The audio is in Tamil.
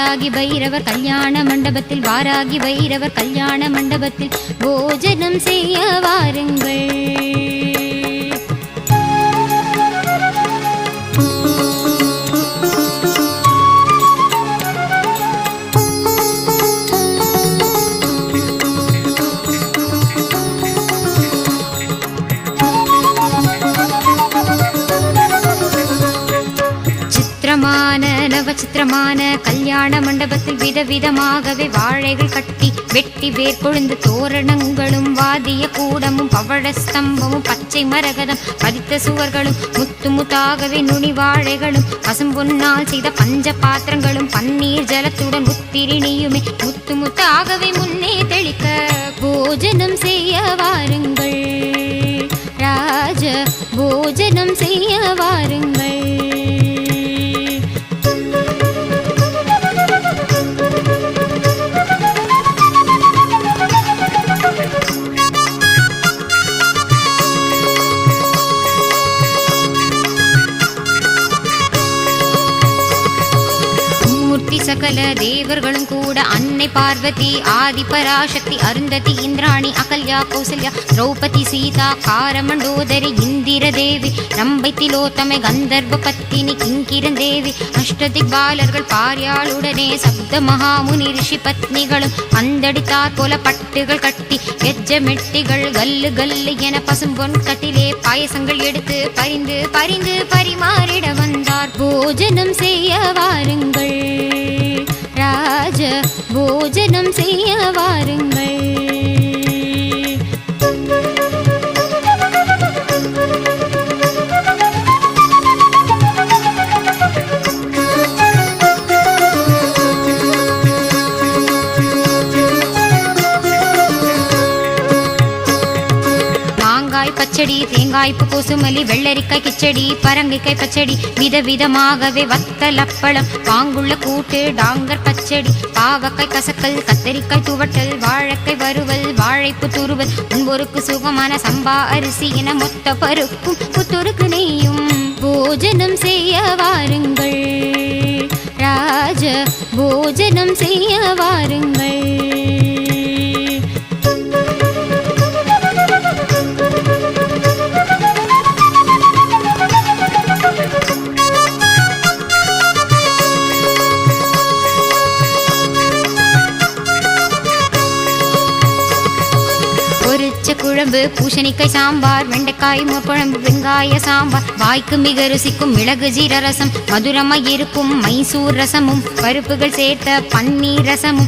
வாராகி பைரவர் கல்யாண மண்டபத்தில் வாராகி பைரவர் கல்யாண மண்டபத்தில் போஜனம் செய்ய வாருங்கள். நவச்சித்திரமான கல்யாண மண்டபத்தில் விதவிதமாகவே வாழைகள் கட்டி வெட்டி வேர் கொழுந்து தோரணங்களும் வாதிய கூடமும் பவழ ஸ்தம்பமும் பச்சை மரகதம் பதித்த சுவர்களும் முத்து முத்தாகவே நுனி வாழைகளும் பசும்பொன்னால் செய்த பஞ்ச பாத்திரங்களும் பன்னீர் ஜலத்துடன் முத்திரிணியுமே முத்து முத்தாகவே முன்னே தெளிக்க போஜனம் செய்ய வாருங்கள். ராஜ போஜனம் செய்ய வாருங்கள். சகல தேவர்களும் கூட அன்னை பார்வதி ஆதி பராசக்தி அருந்ததி இந்திராணி அகல்யா கௌசல்யா திரௌபதி சீதா காரமண்டோதரி இந்திர தேவி ரம்பை திலோத்தமை கந்தர்வ பத்தினி கிங்கிரன் தேவி அஷ்டதிக்பாலர்கள் பாரியாளுடனே சப்த மகாமுனி ரிஷி பத்னிகளும் பந்தடித்தார் போல பட்டுகள் கட்டி எஜ்ஜமெட்டிகள் கல்லு கல்லு என பசும்பொன் கட்டிலே பாயசங்கள் எடுத்து பரிந்து பரிந்து பரிமாறிட வந்தார். போஜனம் செய்ய வாருங்கள். ராஜ போஜனம் செய்ய வாருங்கள். பச்சடி தேங்காய்ப்பு கோசுமலி வெள்ளரிக்காய் கிச்சடி பரங்கிக்காய் பச்சடி விதவிதமாகவே வத்தல் அப்பளம் பாங்குள்ள கூட்டு டாங்கர் பச்சடி பாவக்காய் கசக்கல் கத்தரிக்காய் துவட்டல் வாழைக்காய் வறுவல் வாழைப்பு துருவல் முன்பொருக்கு சுகமான சம்பா அரிசி என மொத்த பருப்பும் புத்தொருக்கு நெய்யும். போஜனம் செய்ய வாருங்கள். ராஜ போஜனம் செய்ய வாருங்கள். குழம்பு பூசணிக்காய் சாம்பார் வெண்டைக்காய் குழம்பு வெங்காய சாம்பார் வாய்க்கு மிக ருசிக்கும் மிளகு ஜீர ரசம் மதுரமாய் இருக்கும் மைசூர் ரசமும் பருப்புகள் சேர்த்த பன்னீர் ரசமும்